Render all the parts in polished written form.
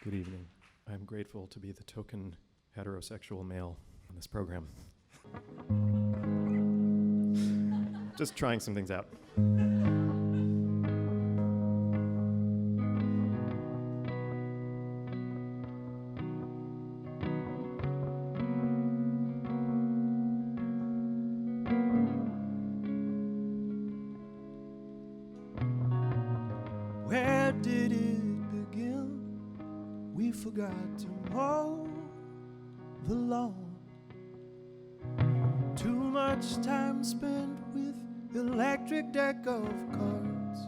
Good evening. I'm grateful to be the token heterosexual male on this program. Just trying some things out. Where did it begin? We forgot to mow the lawn. Too much time spent with electric deck of cards.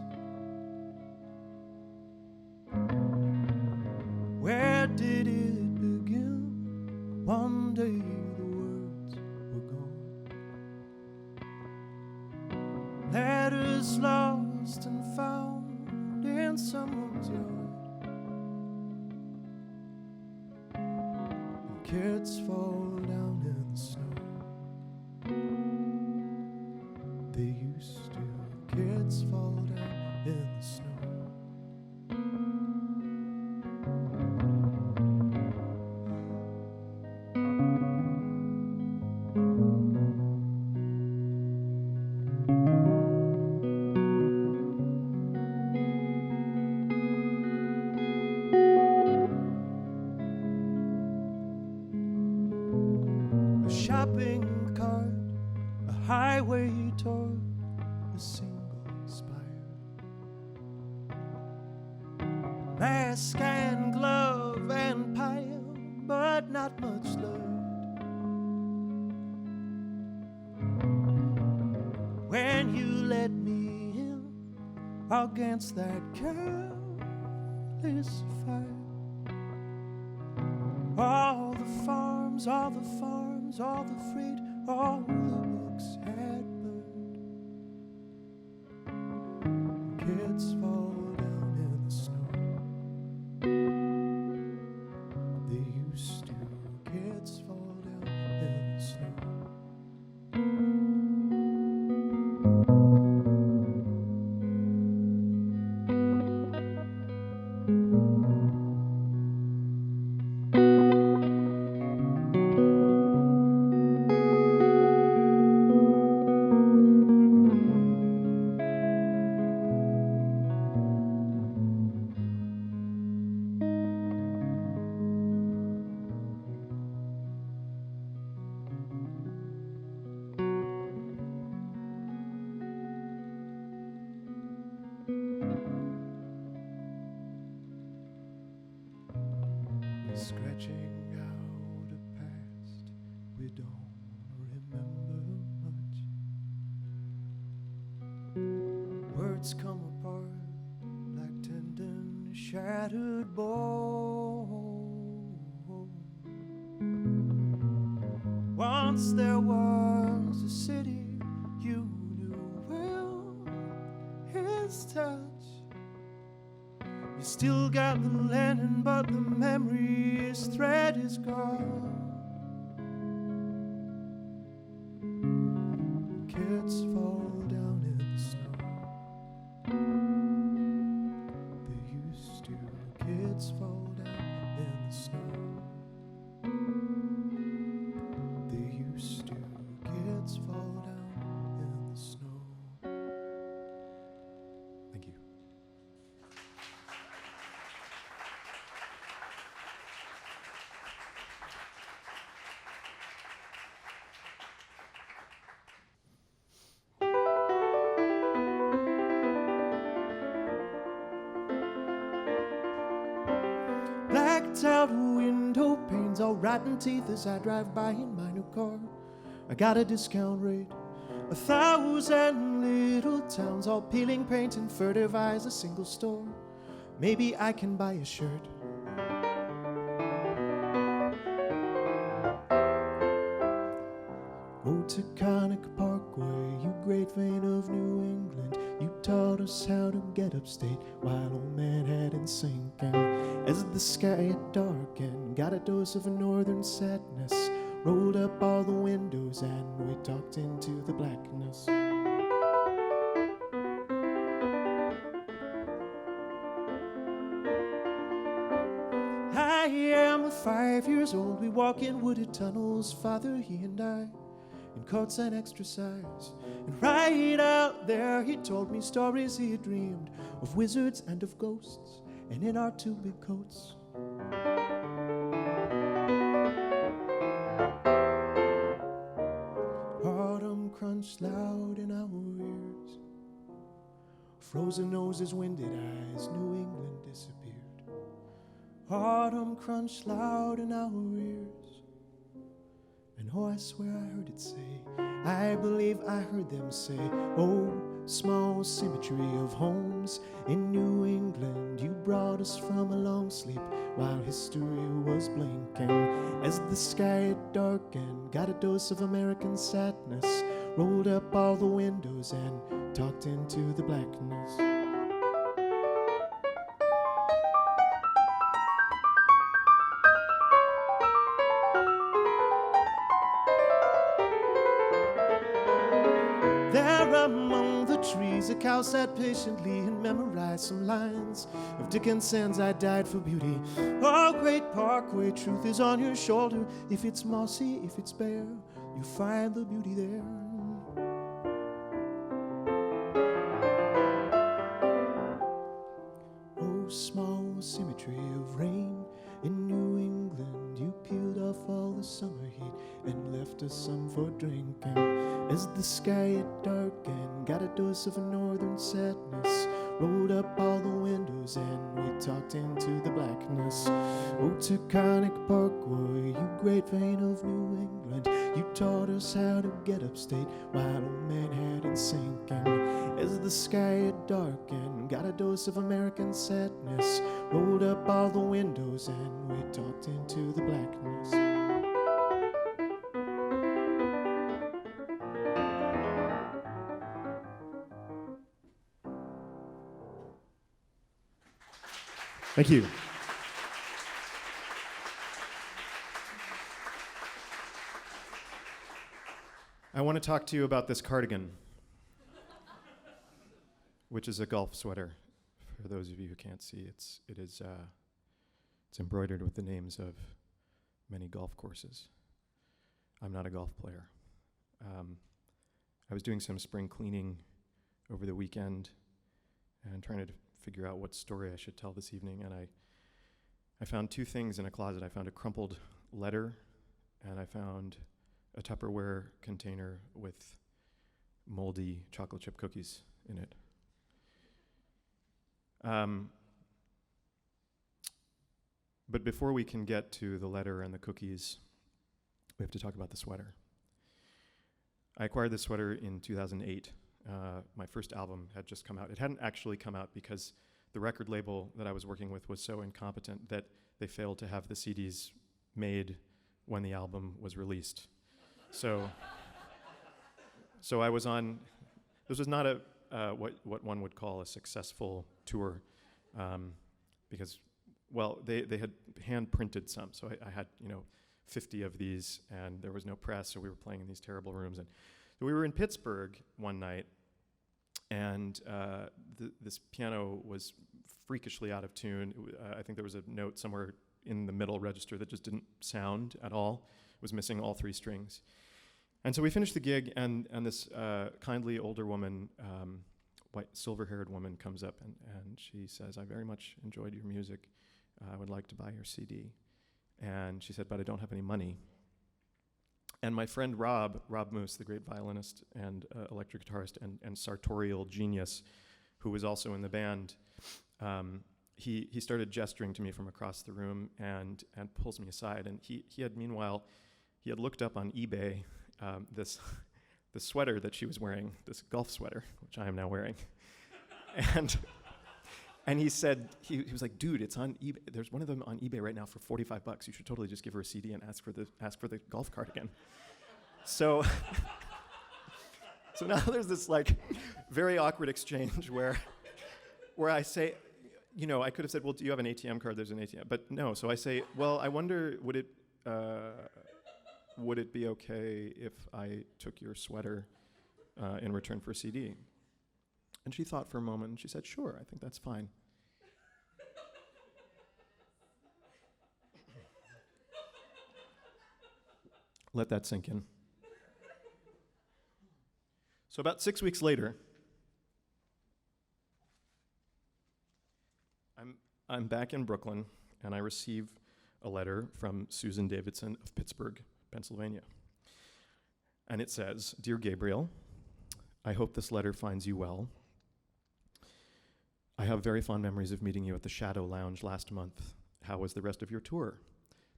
Where did it begin? One day the words were gone. Letters lost and found in someone's yard. And kids fall down in the snow. They used to. Kids fall down in the snow. A shopping cart, a highway toward a single spire. Mask and glove and pile, but not much left. When you let me in against that careless fire, all the farms, all the farms, all the freight, all the books had burned. Kids fall down in the snow. They used to. Kids fall down in the snow. We're scratching out a past we don't remember much. Words come apart like tendon shattered bone. Once there was a city you knew well, his touch. You still got the lantern, but the memory's thread is gone. Kids fall down in the snow. They used to. Kids fall down in the snow. They used to. Kids fall down in the snow. Thank you. Blacked out window panes, all rotten teeth as I drive by in my new car. I got a discount rate, 1,000 little towns, all peeling paint and furtive eyes, a single store. Maybe I can buy a shirt. Oh, Taconic Parkway, you great vein of New England, you taught us how to get upstate while old Manhattan sank. And as the sky had darkened, got a dose of a northern sadness, rolled up all the windows and we talked into the blackness. am 5 years old. We walk in wooded tunnels, father, he and I, in coats and extra size. And right out there he told me stories he had dreamed of wizards and of ghosts, and in our 2 big coats. Autumn crunched loud in our ears, frozen noses, winded eyes, New England disappeared. Autumn crunched loud in our ears, and oh, I swear I heard it say, I believe I heard them say, oh, small symmetry of homes in New England, you brought us from a long sleep while history was blinking. As the sky had darkened, got a dose of American sadness, rolled up all the windows and talked into the blackness. There among the trees a cow sat patiently and memorized some lines of Dickinson's I Died for Beauty. Oh, great Parkway, truth is on your shoulder. If it's mossy, if it's bare, you find the beauty there. Oh, small symmetry of rain in New England, you peeled off all the summer heat and left us some for drinking. As the sky had darkened, got a dose of a northern sadness, rolled up all the windows and we talked into the blackness. Oh, Taconic Parkway, you great vein of New England, you taught us how to get upstate while old Manhattan's sinking. As the sky had darkened, got a dose of American sadness, rolled up all the windows and we talked into the blackness. Thank you. I want to talk to you about this cardigan, which is a golf sweater. For those of you who can't see, it's embroidered with the names of many golf courses. I'm not a golf player. I was doing some spring cleaning over the weekend and trying to figure out what story I should tell this evening, and I found 2 things in a closet. I found a crumpled letter, and I found a Tupperware container with moldy chocolate chip cookies in it. But before we can get to the letter and the cookies, we have to talk about the sweater. I acquired this sweater in 2008. My first album had just come out. It hadn't actually come out because the record label that I was working with was so incompetent that they failed to have the CDs made when the album was released. So I was on, this was not what one would call a successful tour, because, well, they had hand-printed some, so I had, 50 of these, and there was no press, so we were playing in these terrible rooms. And so we were in Pittsburgh one night, and this piano was freakishly out of tune. I think there was a note somewhere in the middle register that just didn't sound at all. It was missing all 3 strings. And so we finished the gig, and this kindly older woman, white silver-haired woman, comes up and she says, "I very much enjoyed your music. I would like to buy your CD." And she said, "But I don't have any money." And my friend Rob Moose, the great violinist and electric guitarist and sartorial genius, who was also in the band, he started gesturing to me from across the room and pulls me aside. And he had looked up on eBay the sweater that she was wearing, this golf sweater, which I am now wearing. And he said, he was like, "Dude, it's on eBay. There's one of them on eBay right now for $45. You should totally just give her a CD and ask for the golf cardigan." So now there's this very awkward exchange where I say, I could have said, "Well, do you have an ATM card?" There's an ATM, but no. So I say, "Well, I wonder, would it be okay if I took your sweater in return for a CD?" And she thought for a moment, and she said, "Sure, I think that's fine." Let that sink in. So about 6 weeks later, I'm back in Brooklyn, and I receive a letter from Susan Davidson of Pittsburgh, Pennsylvania. And it says, "Dear Gabriel, I hope this letter finds you well. I have very fond memories of meeting you at the Shadow Lounge last month. How was the rest of your tour?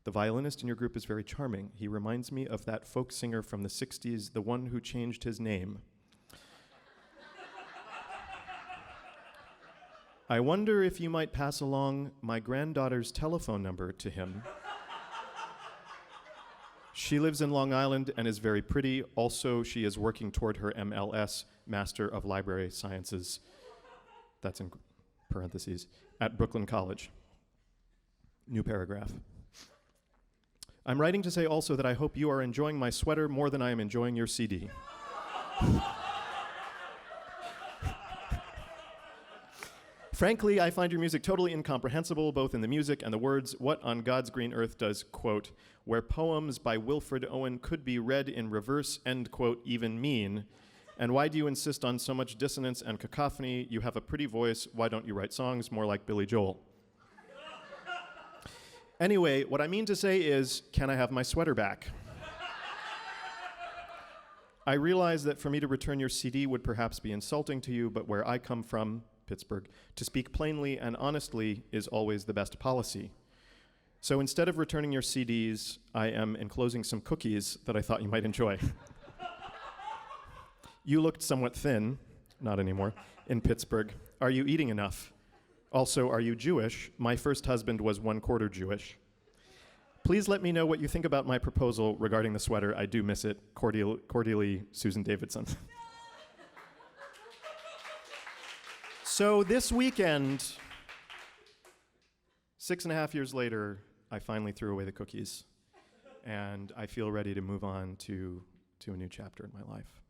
The violinist in your group is very charming. He reminds me of that folk singer from the 60s, the one who changed his name. I wonder if you might pass along my granddaughter's telephone number to him. She lives in Long Island and is very pretty. Also, she is working toward her MLS, Master of Library Sciences, that's in parentheses, at Brooklyn College." New paragraph. "I'm writing to say also that I hope you are enjoying my sweater more than I am enjoying your CD. Frankly, I find your music totally incomprehensible, both in the music and the words. What on God's green earth does, quote, where poems by Wilfred Owen could be read in reverse, end quote, even mean? And why do you insist on so much dissonance and cacophony? You have a pretty voice. Why don't you write songs more like Billy Joel? Anyway, what I mean to say is, can I have my sweater back? I realize that for me to return your CD would perhaps be insulting to you, but where I come from, Pittsburgh, to speak plainly and honestly is always the best policy. So instead of returning your CDs, I am enclosing some cookies that I thought you might enjoy. You looked somewhat thin, not anymore, in Pittsburgh. Are you eating enough? Also, are you Jewish? My first husband was 1/4 Jewish. Please let me know what you think about my proposal regarding the sweater. I do miss it. Cordially, Susan Davidson." So this weekend, 6.5 years later, I finally threw away the cookies, and I feel ready to move on to a new chapter in my life,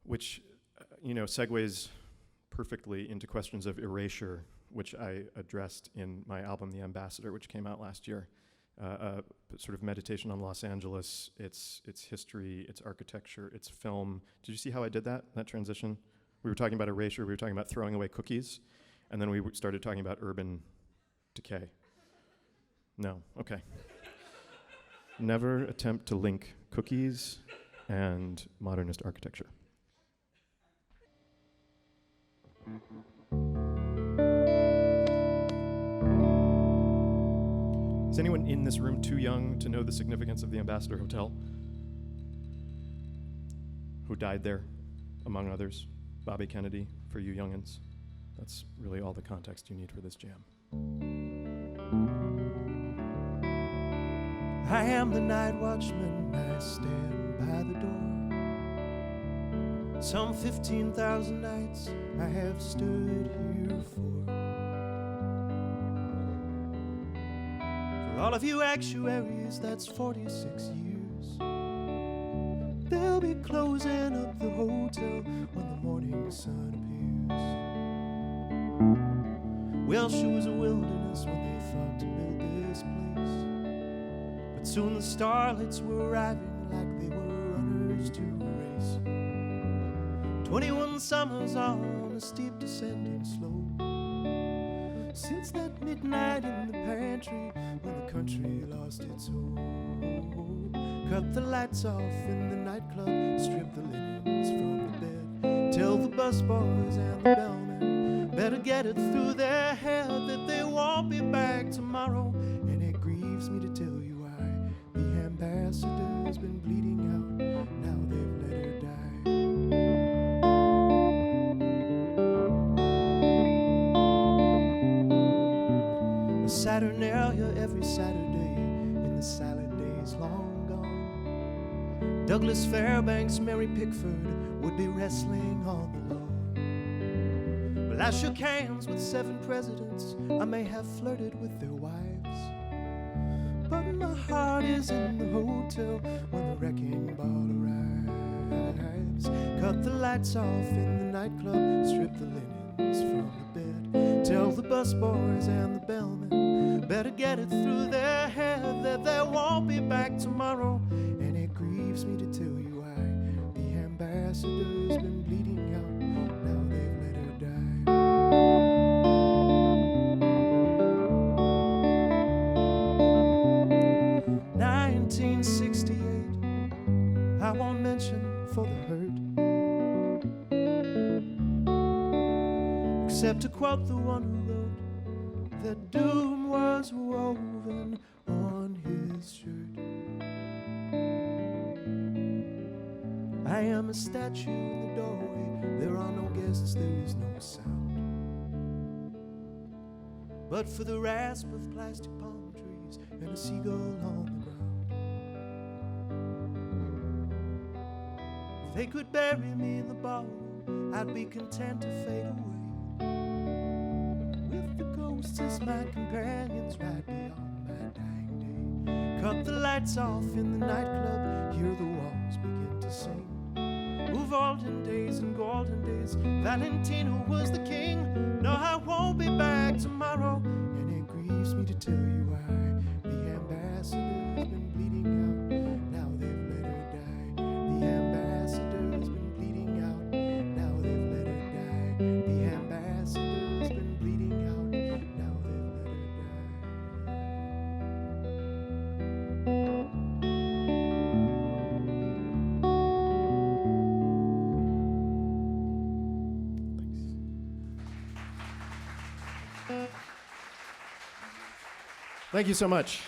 which, segues perfectly into questions of erasure, which I addressed in my album, The Ambassador, which came out last year. A sort of meditation on Los Angeles, its history, its architecture, its film. Did you see how I did that transition? We were talking about erasure, we were talking about throwing away cookies, and then we started talking about urban decay. No, okay. Never attempt to link cookies and modernist architecture. Is anyone in this room too young to know the significance of the Ambassador Hotel? Who died there, among others? Bobby Kennedy, for you youngins. That's really all the context you need for this jam. I am the night watchman, I stand by the door. Some 15,000 nights I have stood here for. For all of you actuaries, that's 46 years. They'll be closing up the hotel when the morning sun appears. Welsh was a wilderness when they thought to build this place. But soon the starlets were arriving like they were runners to a race. 21 summers on a steep descending slope. Since that midnight in the pantry when the country lost its hope. Cut the lights off in the nightclub, strip the linens from the bed. Tell the busboys and the bellmen better get it through their head that they won't be back tomorrow. And it grieves me to tell you why the ambassador's been bleeding out. Now they've let her die. A Saturnalia every Saturday in the salad days long gone. Douglas Fairbanks, Mary Pickford would be wrestling on the lawn. Well, I shook hands with 7 presidents. I may have flirted with their wives, but my heart is in the hotel when the wrecking ball arrives. Cut the lights off in the nightclub, strip the linens from the bed. Tell the busboys and the bellmen better get it through their head that they won't be back tomorrow. And it grieves me to tell you why the ambassador's been bleeding out. Now they've let her die. 1968, I won't mention for the hurt, except to quote the one who wrote that doom was woven on his shirt. I am a statue in the doorway. There are no guests, there is no sound, but for the rasp of plastic palm trees and a seagull on the ground. If they could bury me in the ballroom, I'd be content to fade away, with the ghosts as my companions right beyond my dying day. Cut the lights off in the nightclub, hear the walls begin to sing of olden days and golden days. Valentino was the king. No, I won't be back tomorrow. And it grieves me to tell you why the ambassador's been bleeding out. Now they've let her die. The ambassador's been bleeding out. Now they've let her die. The ambassador's been bleeding out. Now they've let her Thank you so much.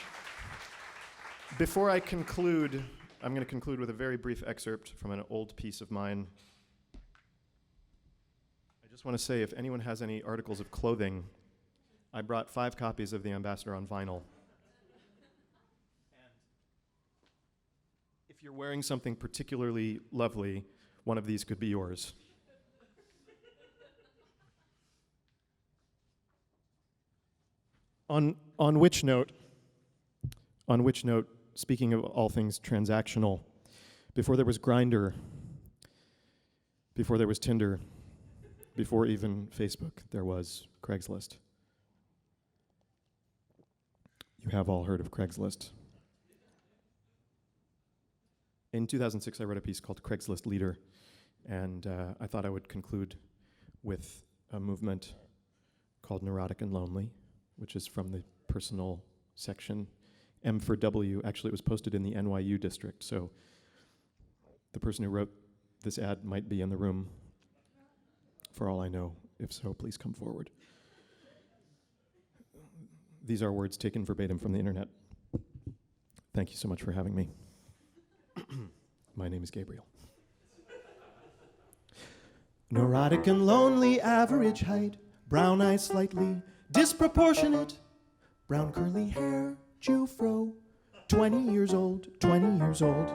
Before I conclude, I'm going to conclude with a very brief excerpt from an old piece of mine. I just want to say, if anyone has any articles of clothing, I brought 5 copies of The Ambassador on vinyl. And if you're wearing something particularly lovely, one of these could be yours. On which note, speaking of all things transactional, before there was Grindr, before there was Tinder, before even Facebook, there was Craigslist. You have all heard of Craigslist. In 2006, I wrote a piece called Craigslist Leader, and I thought I would conclude with a movement called Neurotic and Lonely, which is from the personal section. M for W, actually it was posted in the NYU district, so the person who wrote this ad might be in the room, for all I know. If so, please come forward. These are words taken verbatim from the internet. Thank you so much for having me. My name is Gabriel. neurotic and lonely, average height, brown eyes slightly disproportionate, brown curly hair, Jew fro, 20 years old, 20 years old.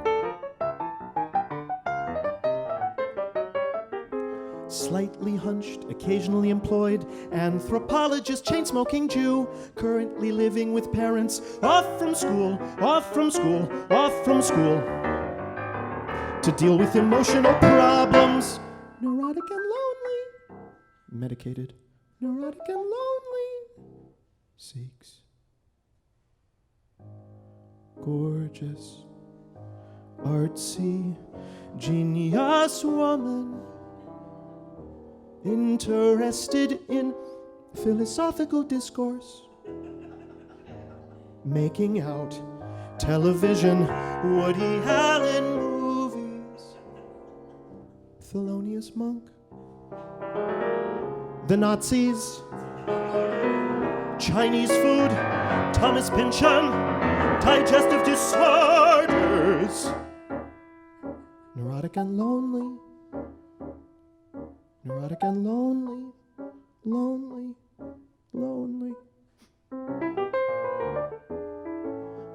Slightly hunched, occasionally employed, anthropologist, chain-smoking Jew, currently living with parents, off from school, off from school, off from school, to deal with emotional problems. Neurotic and lonely, medicated, neurotic and lonely, seeks gorgeous, artsy, genius woman, interested in philosophical discourse, making out television, Woody Allen movies, Thelonious Monk, the Nazis, Chinese food, Thomas Pynchon, digestive disorders, neurotic and lonely, neurotic and lonely, lonely, lonely.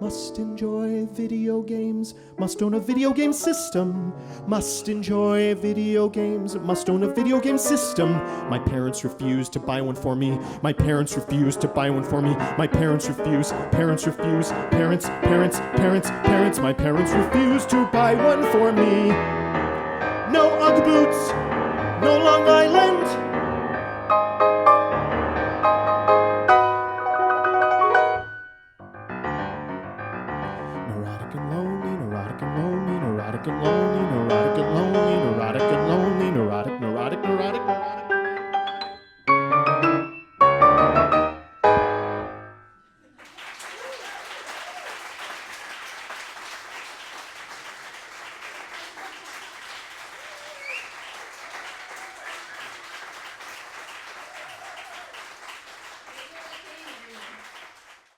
Must enjoy video games, must own a video game system. Must enjoy video games, must own a video game system. My parents refuse to buy one for me. My parents refuse to buy one for me. My parents refuse, parents refuse, parents, parents, parents, parents. My parents refuse to buy one for me. No Ugg boots, no Long Island. lonely, neurotic and lonely.